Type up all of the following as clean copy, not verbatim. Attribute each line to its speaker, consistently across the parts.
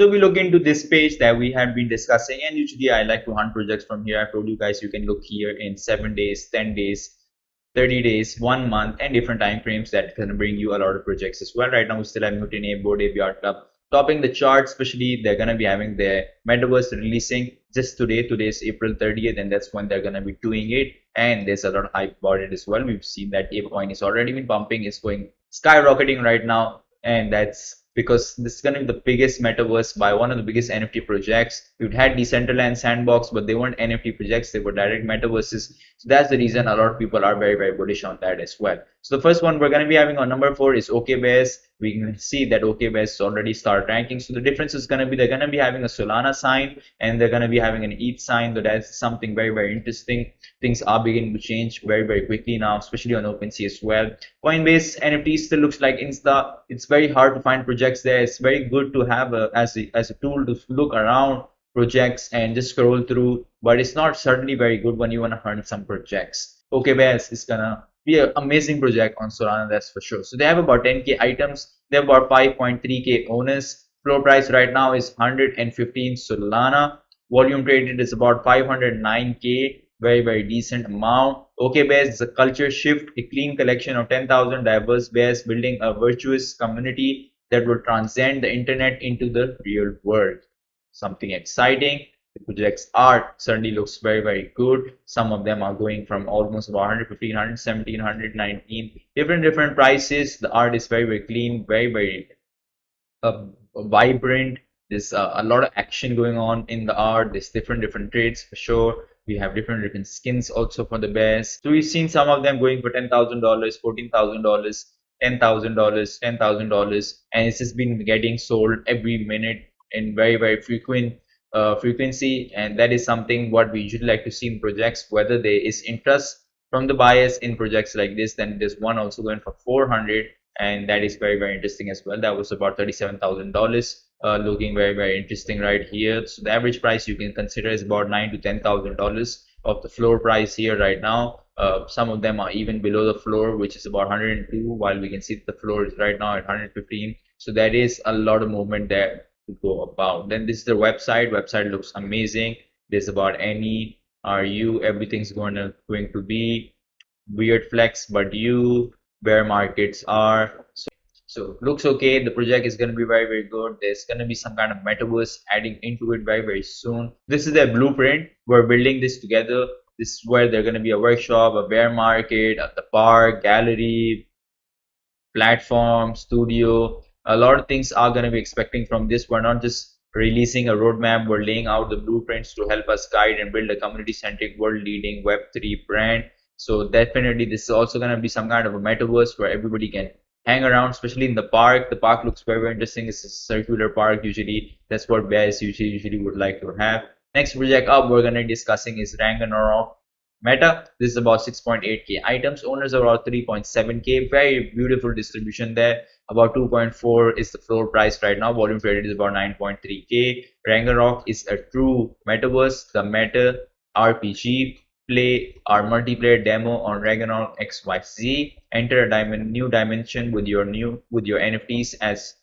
Speaker 1: So we look into this page that we have been discussing, and usually I like to hunt projects from here. I've told you guys you can look here in 7 days, 10 days, 30 days, 1 month, and different time frames that can bring you a lot of projects as well. Right now we still have Mutiny, Board ABR Club topping the chart. Especially they're going to be having their Metaverse releasing just today. Today's April 30th, and that's when they're going to be doing it, and there's a lot of hype about it as well. We've seen that ApeCoin is already been pumping, it's going skyrocketing right now, and that's because this is going to be the biggest metaverse by one of the biggest NFT projects. We've had Decentraland Sandbox, but they weren't NFT projects, they were direct metaverses. So that's the reason a lot of people are very, very bullish on that as well. So the first one we're going to be having on number 4 is OKBears. We can see that OKBears already started ranking. So the difference is going to be they're going to be having a Solana sign and they're going to be having an ETH sign. So that's something very, very interesting. Things are beginning to change very, very quickly now, especially on OpenSea as well. Coinbase NFT still looks like Insta. It's very hard to find projects there. It's very good to have as a tool to look around projects and just scroll through, but it's not certainly very good when you want to hunt some projects. OKBears is gonna be an amazing project on Solana, that's for sure. So they have about 10k items. They have about 5.3k owners. Floor price right now is 115 Solana. Volume traded is about 509k. Very, very decent amount. OKBears is a culture shift, a clean collection of 10,000 diverse bears building a virtuous community that will transcend the internet into the real world. Something exciting. The project's art certainly looks very, very good. Some of them are going from almost about 115, 117, 119, different prices. The art is very, very clean, very, very vibrant. There's a lot of action going on in the art. There's different trades for sure. We have different skins also for the bears. So we've seen some of them going for $10,000, $14,000, $10,000, $10,000, and it's just been getting sold every minute in very, very frequency, and that is something what we usually like to see in projects. Whether there is interest from the buyers in projects like this, then there's one also going for 400, and that is very, very interesting as well. That was about $37,000. Looking very, very interesting right here. So the average price you can consider is about $9,000 to $10,000 of the floor price here right now. Some of them are even below the floor, which is about 102, while we can see that the floor is right now at 115. So that is a lot of movement there to go about. Then this is the website. Website looks amazing. There's about any, are you, everything's going to be weird flex, but you, bear markets are. So looks okay. The project is going to be very, very good. There's going to be some kind of metaverse adding into it very, very soon. This is their blueprint. We're building this together. This is where they're going to be a workshop, a bear market, the park, gallery, platform, studio. A lot of things are going to be expecting from this. We're not just releasing a roadmap. We're laying out the blueprints to help us guide and build a community-centric, world-leading Web3 brand. So definitely this is also going to be some kind of a metaverse where everybody can hang around, especially in the park. The park looks very, very interesting. It's a circular park usually. That's what bears usually would like to have. Next project up we're going to be discussing is Ragnarok Meta. This is about 6.8k items. Owners are about 3.7k. Very beautiful distribution there. About 2.4 is the floor price right now. Volume traded is about 9.3k. Ragnarok is a true metaverse. The meta RPG. Play our multiplayer demo on Ragnarok XYZ. Enter a new dimension with your NFTs as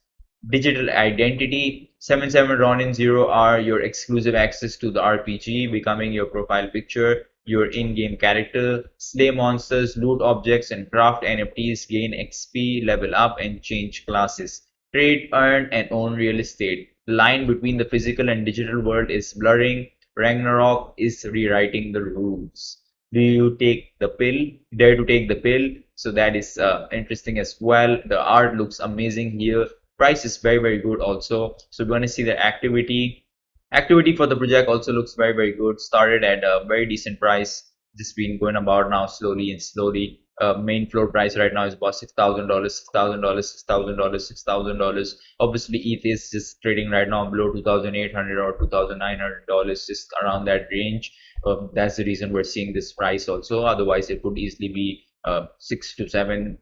Speaker 1: digital identity. 77 Ronin 0 are your exclusive access to the RPG, becoming your profile picture, your in-game character. Slay monsters, loot objects, and craft NFTs. Gain XP, level up, and change classes. Trade, earn, and own real estate. The line between the physical and digital world is blurring. Ragnarok is rewriting the rules. Do you take the pill? Dare to take the pill? So that is interesting as well. The art looks amazing here. Price is very, very good also. So we want to see the activity. Activity for the project also looks very, very good. Started at a very decent price. Just been going about now slowly and slowly. Main floor price right now is about $6,000, $6,000, $6,000, $6,000. Obviously, ETH is just trading right now below $2,800 or $2,900, just around that range. That's the reason we're seeing this price also. Otherwise, it could easily be $7,000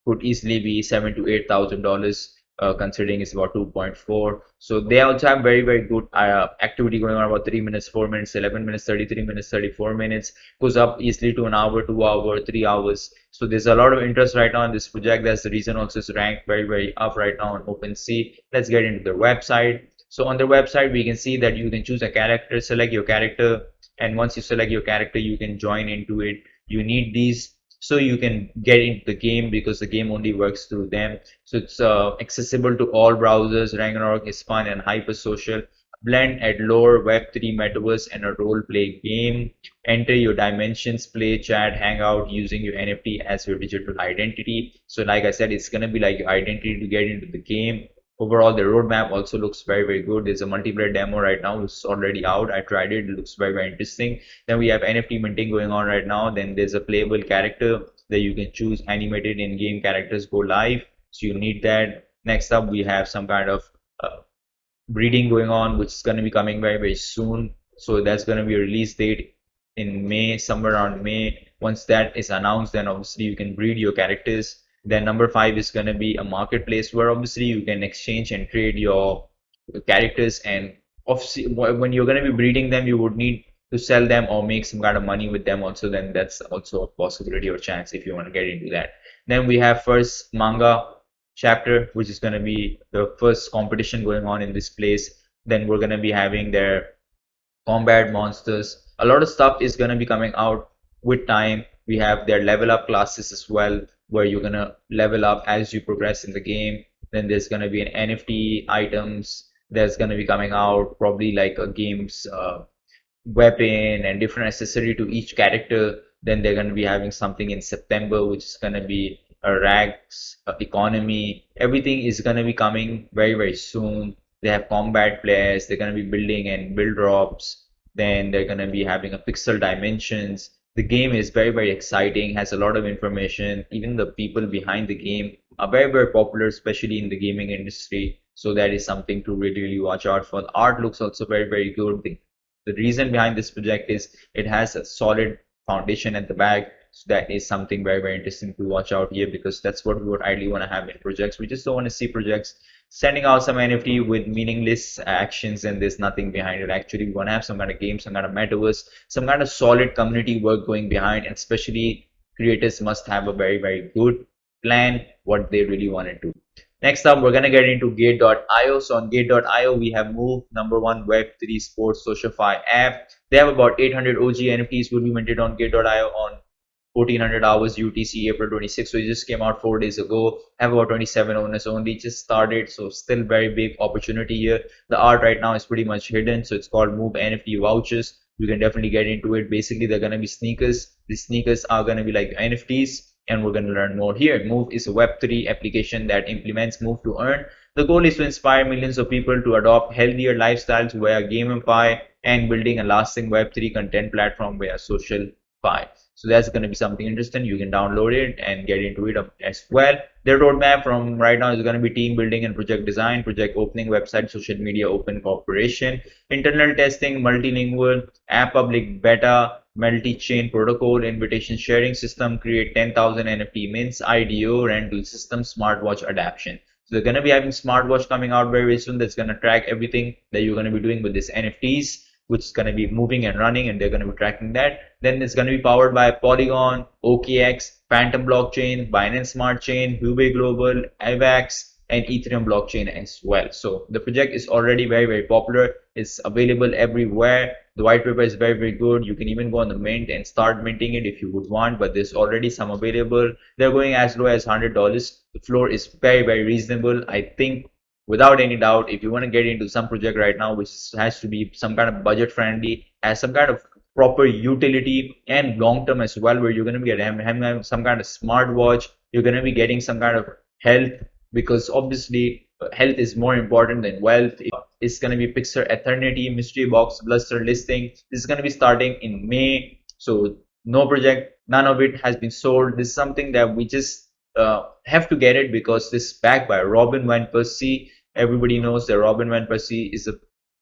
Speaker 1: to $8,000. Considering it's about 2.4. So they also have very, very good activity going on, about 3 minutes, 4 minutes, 11 minutes, 33 minutes, 34 minutes. Goes up easily to an hour, 2 hours, 3 hours. So there's a lot of interest right now in this project. That's the reason also it's ranked very, very up right now on OpenSea. Let's get into their website. So on their website, we can see that you can choose a character, select your character, and once you select your character, you can join into it. You need these so you can get into the game because the game only works through them. So it's accessible to all browsers. Ragnarok is fun and hyper social. Blend at lore, Web3, Metaverse, and a role-play game. Enter your dimensions, play, chat, hang out using your NFT as your digital identity. So like I said, it's going to be like your identity to get into the game. Overall, the roadmap also looks very, very good. There's a multiplayer demo right now. It's already out. I tried it. It looks very, very interesting. Then we have NFT minting going on right now. Then there's a playable character that you can choose. Animated in-game characters go live. So you need that. Next up, we have some kind of breeding going on, which is going to be coming very, very soon. So that's going to be a release date in May, somewhere around May. Once that is announced, then obviously you can breed your characters. Then number 5 is going to be a marketplace where obviously you can exchange and trade your characters. And obviously when you're going to be breeding them, you would need to sell them or make some kind of money with them also. Then that's also a possibility or chance if you want to get into that. Then we have first manga chapter, which is going to be the first competition going on in this place. Then we're going to be having their combat monsters. A lot of stuff is going to be coming out with time. We have their level up classes as well, where you're going to level up as you progress in the game. Then there's going to be an NFT items that's going to be coming out, probably like a game's weapon and different accessory to each character. Then they're going to be having something in September, which is going to be a rags economy. Everything is going to be coming very, very soon. They have combat players. They're going to be building and build drops. Then they're going to be having a pixel dimensions. The game is very, very exciting, has a lot of information. Even the people behind the game are very, very popular, especially in the gaming industry. So that is something to really, really watch out for. The art looks also very, very good. The reason behind this project is it has a solid foundation at the back. So that is something very, very interesting to watch out here, because that's what we would ideally want to have in projects. We just don't want to see projects sending out some NFT with meaningless actions and there's nothing behind it. Actually, we want to have some kind of game, some kind of metaverse, some kind of solid community work going behind, and especially creators must have a very, very good plan what they really want to do. Next up, we're going to get into Gate.io. So on Gate.io, we have moved #1 Web3 sports socialify app. They have about 800 OG NFTs will be minted on Gate.io on 1400 hours UTC April 26th. So it just came out 4 days ago. Have about 27 owners only. Just started, so still very big opportunity here. The art right now is pretty much hidden, so it's called Move NFT vouchers. You can definitely get into it. Basically, they're gonna be sneakers. These sneakers are gonna be like NFTs, and we're gonna learn more here. Move is a Web3 application that implements Move to Earn. The goal is to inspire millions of people to adopt healthier lifestyles via GameFi and building a lasting Web3 content platform via social fi. So that's going to be something interesting. You can download it and get into it as well. Their roadmap from right now is going to be team building and project design, project opening, website, social media, open cooperation, internal testing, multilingual, app public beta, multi-chain protocol, invitation sharing system, create 10,000 NFT mints, IDO, rental system, smartwatch adaptation. So they're going to be having smartwatch coming out very, very soon. That's going to track everything that you're going to be doing with this NFTs, which is going to be moving and running, and they're going to be tracking that. Then it's going to be powered by Polygon, OKX, Phantom Blockchain, Binance Smart Chain, Hubei Global, AVAX, and Ethereum blockchain as well. So the project is already very, very popular. It's available everywhere. The white paper is very, very good. You can even go on the mint and start minting it if you would want, but there's already some available. They're going as low as $100. The floor is very, very reasonable. I think without any doubt, if you want to get into some project right now, which has to be some kind of budget friendly, has some kind of proper utility and long term as well, where you're going to be having some kind of smartwatch, you're going to be getting some kind of health, because obviously health is more important than wealth. It's going to be PixerEternity mystery box bluster listing. This is going to be starting in May. So no project, none of it has been sold. This is something that we just have to get it because this is backed by Robin van Persie. Everybody knows that Robin van Persie is a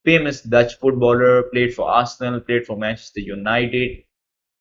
Speaker 1: famous Dutch footballer, played for Arsenal, played for Manchester United.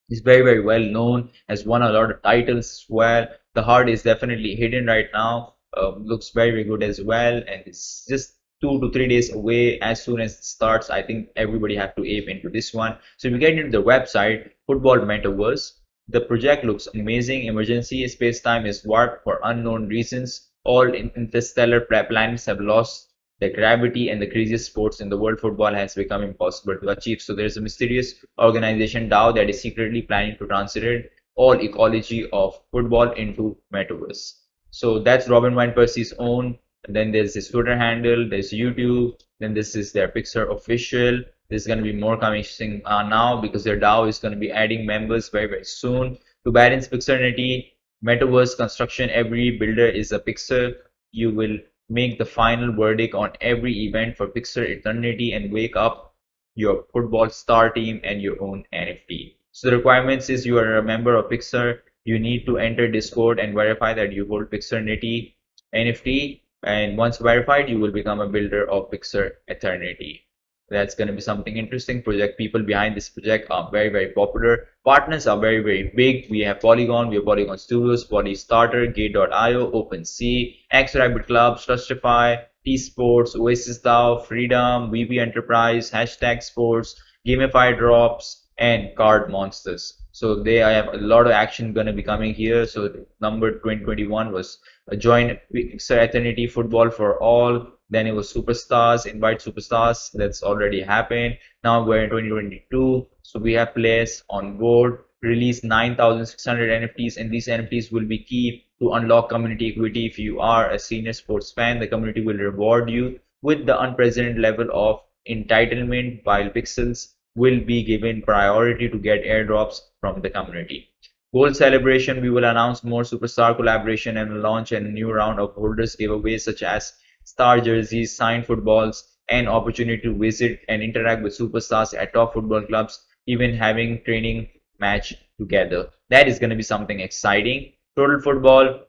Speaker 1: He's very, very well known, has won a lot of titles as well. The heart is definitely hidden right now. Looks very, very good as well, and it's just 2 to 3 days away. As soon as it starts, I think everybody have to aim into this one. So if you get into the website, Football Metaverse, the project looks amazing. Emergency space-time is warped for unknown reasons. All interstellar planets have lost the gravity and the craziest sports in the world, football, has become impossible to achieve. So there's a mysterious organization DAO that is secretly planning to translate all ecology of football into Metaverse. So that's Robin Van Persie's own. And then there's his Twitter handle, there's YouTube, then this is their Pixar official. There's going to be more coming now because their DAO is going to be adding members very, very soon. To balance PixerEternity, Metaverse construction, every builder is a Pixel. You will make the final verdict on every event for PixerEternity and wake up your football star team and your own NFT. So the requirements is you are a member of Pixar. You need to enter Discord and verify that you hold PixerEternity NFT. And once verified, you will become a builder of PixerEternity. That's going to be something interesting. Project people behind this project are very, very popular. Partners are very, very big. We have Polygon, we have Polygon Studios, Polystarter, Gate.io, Opensea, X-Rabbit Club, Trustify, T-Sports, Oasis DAO, Freedom, VB Enterprise, Hashtag Sports, Gamify Drops, and Card Monsters. So they have a lot of action going to be coming here. So number 2021 was join PixerEternity Football for All. Then it was Superstars, invite Superstars. That's already happened. Now we're in 2022. So we have players on board, release 9,600 NFTs, and these NFTs will be key to unlock community equity. If you are a senior sports fan, the community will reward you with the unprecedented level of entitlement, while Pixels will be given priority to get airdrops from the community. Goal celebration, we will announce more superstar collaboration and launch a new round of holders giveaways such as star jerseys, signed footballs, and opportunity to visit and interact with superstars at top football clubs, even having training match together. That is going to be something exciting. Total Football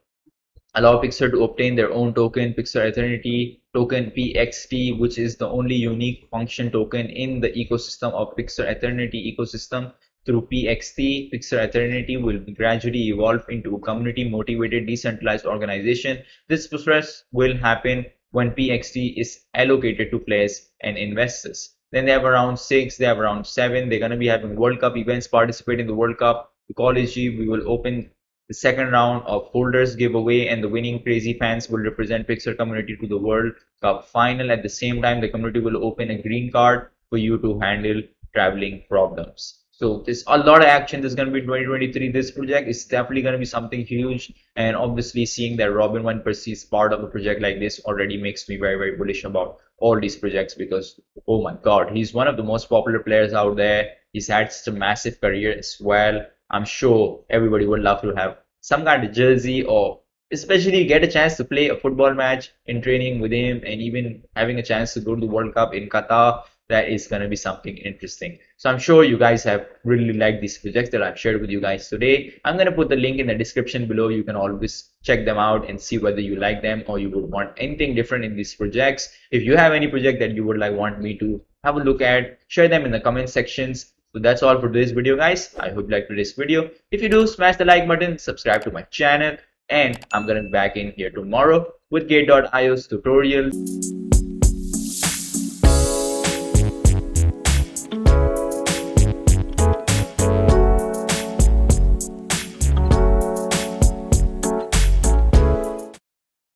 Speaker 1: allow Pixar to obtain their own token, PixerEternity token PXT, which is the only unique function token in the ecosystem of PixerEternity ecosystem. Through PXT, PixerEternity will gradually evolve into a community-motivated, decentralized organization. This process will happen when PXT is allocated to players and investors. Then they have around 6, they have around 7. They're going to be having World Cup events, participate in the World Cup ecology. We will open the second round of holders giveaway, and the winning crazy fans will represent Pixar community to the World Cup final. At the same time, the community will open a green card for you to handle traveling problems. So there's a lot of action that's going to be 2023. This project is definitely going to be something huge, and obviously seeing that Robin Van Persie is part of a project like this already makes me very, very bullish about all these projects because, oh my God, he's one of the most popular players out there. He's had such a massive career as well. I'm sure everybody would love to have some kind of jersey, or especially get a chance to play a football match in training with him, and even having a chance to go to the World Cup in Qatar. That is going to be something interesting. So I'm sure you guys have really liked these projects that I've shared with you guys today. I'm going to put the link in the description below. You can always check them out and see whether you like them or you would want anything different in these projects. If you have any project that you would want me to have a look at, share them in the comment sections. So that's all for today's video, guys. I hope you liked today's video. If you do, smash the like button, subscribe to my channel, and I'm going to be back in here tomorrow with Gate.io's tutorial.